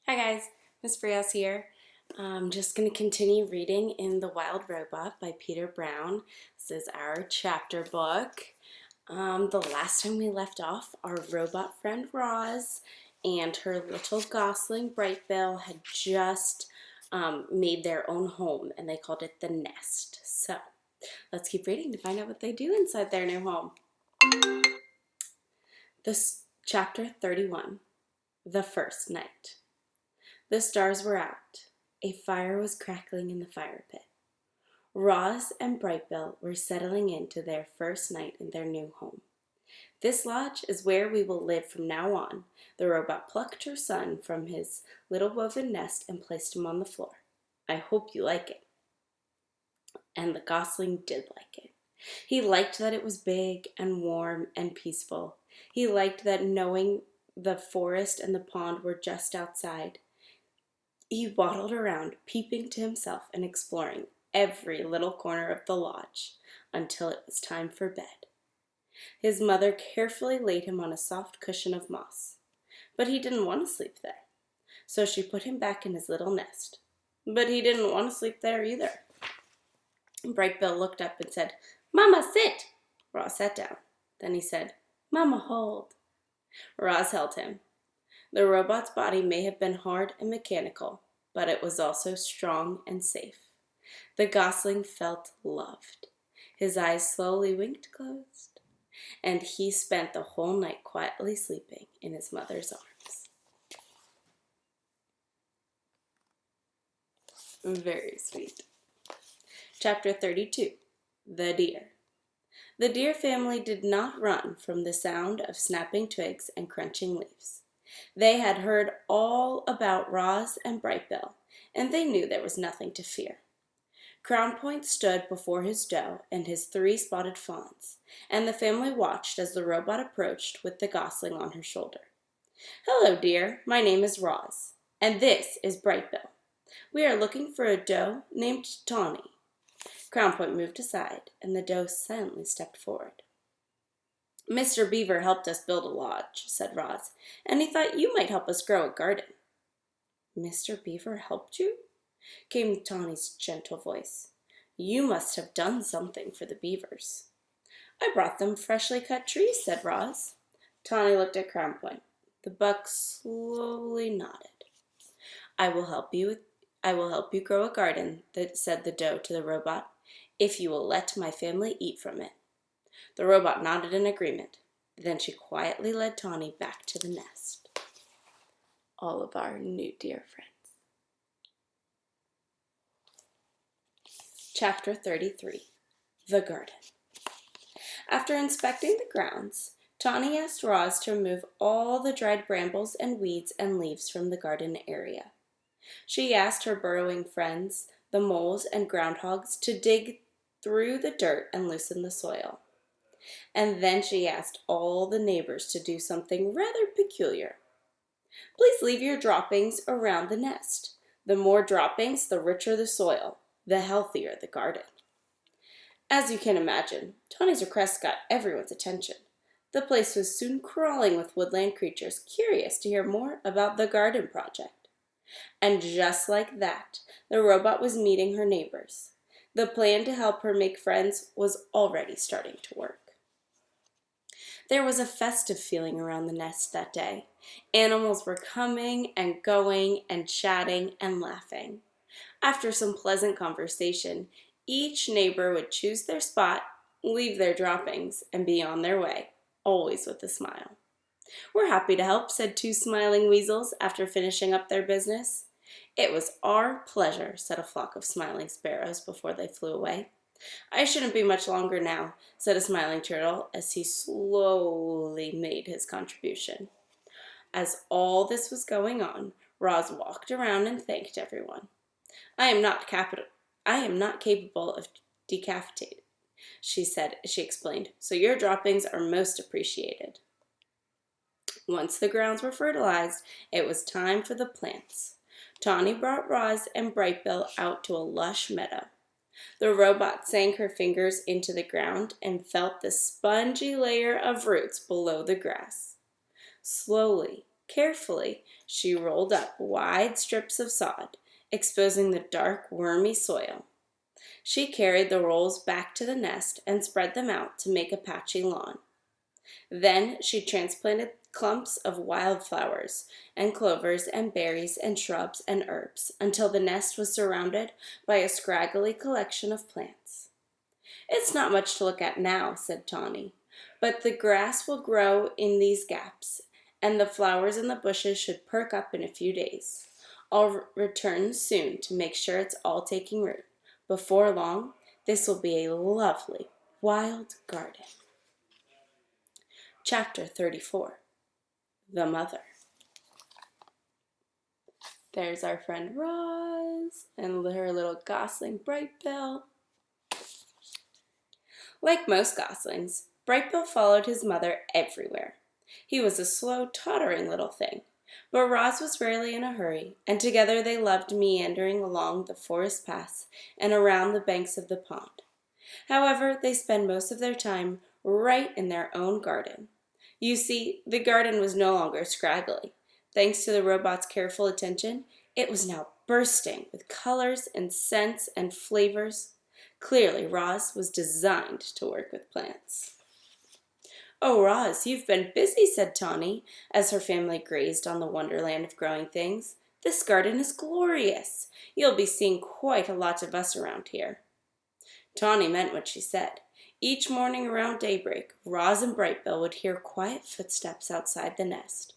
Hi guys, Miss Frias here. I'm just going to continue reading in The Wild Robot by Peter Brown. This is our chapter book. The last time we left off, our robot friend Roz and her little gosling Brightbill had just made their own home, and they called it the Nest. So let's keep reading to find out what they do inside their new home. This chapter 31, The First Night. The stars were out. A fire was crackling in the fire pit. Roz and Brightbill were settling into their first night in their new home. "This lodge is where we will live from now on." The robot plucked her son from his little woven nest and placed him on the floor. "I hope you like it." And the gosling did like it. He liked that it was big and warm and peaceful. He liked that knowing the forest and the pond were just outside. He waddled around, peeping to himself and exploring every little corner of the lodge until it was time for bed. His mother carefully laid him on a soft cushion of moss, but he didn't want to sleep there. So she put him back in his little nest, but he didn't want to sleep there either. Brightbill looked up and said, "Mama, sit." Roz sat down. Then he said, "Mama, hold." Roz held him. The robot's body may have been hard and mechanical, but it was also strong and safe. The gosling felt loved. His eyes slowly winked closed, and he spent the whole night quietly sleeping in his mother's arms. Very sweet. Chapter 32, The Deer. The deer family did not run from the sound of snapping twigs and crunching leaves. They had heard all about Roz and Brightbill, and they knew there was nothing to fear. Crown Point stood before his doe and his 3 spotted fawns, and the family watched as the robot approached with the gosling on her shoulder. "Hello, dear. My name is Roz, and this is Brightbill. We are looking for a doe named Tawny." Crown Point moved aside, and the doe silently stepped forward. "Mr. Beaver helped us build a lodge," said Roz, "and he thought you might help us grow a garden." "Mr. Beaver helped you?" came Tawny's gentle voice. "You must have done something for the beavers." "I brought them freshly cut trees," said Roz. Tawny looked at Crown Point. The buck slowly nodded. I will help you grow a garden," said the doe to the robot, "if you will let my family eat from it." The robot nodded in agreement. Then she quietly led Tawny back to the nest. All of our new dear friends. Chapter 33, The Garden. After inspecting the grounds, Tawny asked Roz to remove all the dried brambles and weeds and leaves from the garden area. She asked her burrowing friends, the moles and groundhogs, to dig through the dirt and loosen the soil. And then she asked all the neighbors to do something rather peculiar. "Please leave your droppings around the nest. The more droppings, the richer the soil, the healthier the garden." As you can imagine, Tawny's request got everyone's attention. The place was soon crawling with woodland creatures curious to hear more about the garden project. And just like that, the robot was meeting her neighbors. The plan to help her make friends was already starting to work. There was a festive feeling around the nest that day. Animals were coming and going and chatting and laughing. After some pleasant conversation, each neighbor would choose their spot, leave their droppings, and be on their way, always with a smile. "We're happy to help," said 2 smiling weasels after finishing up their business. "It was our pleasure," said a flock of smiling sparrows before they flew away. "I shouldn't be much longer now," said a smiling turtle as he slowly made his contribution. As all this was going on, Roz walked around and thanked everyone. I am not capable of decapitating," she explained, "so your droppings are most appreciated." Once the grounds were fertilized, it was time for the plants. Tawny brought Roz and Brightbill out to a lush meadow. The robot sank her fingers into the ground and felt the spongy layer of roots below the grass. Slowly, Carefully, she rolled up wide strips of sod, exposing the dark, wormy soil. She carried the rolls back to the nest and spread them out to make a patchy lawn. Then she transplanted clumps of wildflowers and clovers and berries and shrubs and herbs until the nest was surrounded by a scraggly collection of plants. "It's not much to look at now," said Tawny, "but the grass will grow in these gaps, and the flowers and the bushes should perk up in a few days. I'll return soon to make sure it's all taking root. Before long, this will be a lovely wild garden." Chapter 34. The Mother. There's our friend Roz and her little gosling Brightbill. Like most goslings, Brightbill followed his mother everywhere. He was a slow, tottering little thing, but Roz was rarely in a hurry, and together they loved meandering along the forest paths and around the banks of the pond. However, they spent most of their time right in their own garden. You see, the garden was no longer scraggly. Thanks to the robot's careful attention, it was now bursting with colors and scents and flavors. Clearly, Roz was designed to work with plants. "Oh, Roz, you've been busy," said Tawny, as her family grazed on the wonderland of growing things. "This garden is glorious. You'll be seeing quite a lot of us around here." Tawny meant what she said. Each morning around daybreak, Roz and Brightbill would hear quiet footsteps outside the nest.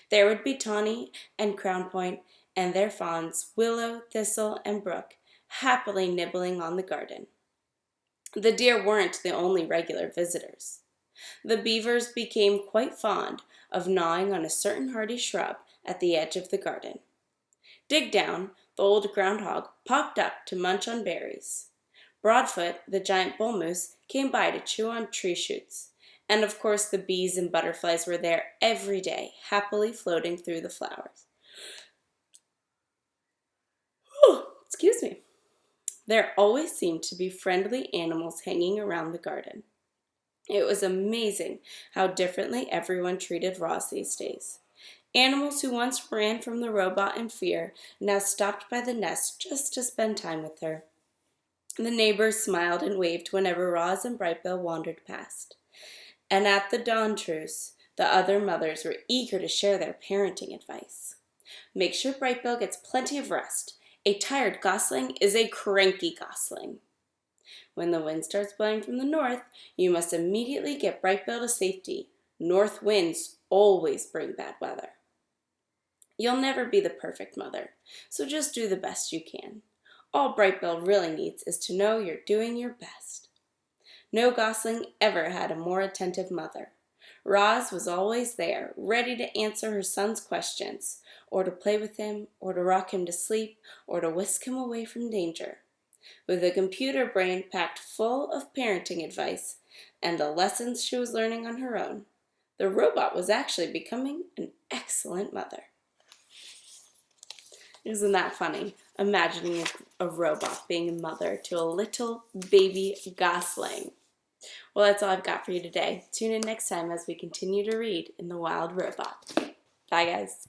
There would be Tawny and Crown Point and their fawns, Willow, Thistle, and Brook, happily nibbling on the garden. The deer weren't the only regular visitors. The beavers became quite fond of gnawing on a certain hardy shrub at the edge of the garden. Digdown, the old groundhog, popped up to munch on berries. Broadfoot, the giant bull moose, came by to chew on tree shoots. And of course the bees and butterflies were there every day, happily floating through the flowers. Excuse me. There always seemed to be friendly animals hanging around the garden. It was amazing how differently everyone treated Roz these days. Animals who once ran from the robot in fear now stopped by the nest just to spend time with her. The neighbors smiled and waved whenever Roz and Brightbill wandered past. And at the dawn truce, the other mothers were eager to share their parenting advice. "Make sure Brightbill gets plenty of rest. A tired gosling is a cranky gosling. When the wind starts blowing from the north, you must immediately get Brightbill to safety. North winds always bring bad weather." You'll never be the perfect mother, so just do the best you can. All Brightbill really needs is to know you're doing your best. No gosling ever had a more attentive mother. Roz was always there, ready to answer her son's questions, or to play with him, or to rock him to sleep, or to whisk him away from danger. With a computer brain packed full of parenting advice and the lessons she was learning on her own, the robot was actually becoming an excellent mother. Isn't that funny? Imagining a robot being a mother to a little baby gosling. Well, that's all I've got for you today. Tune in next time as we continue to read in The Wild Robot. Bye, guys.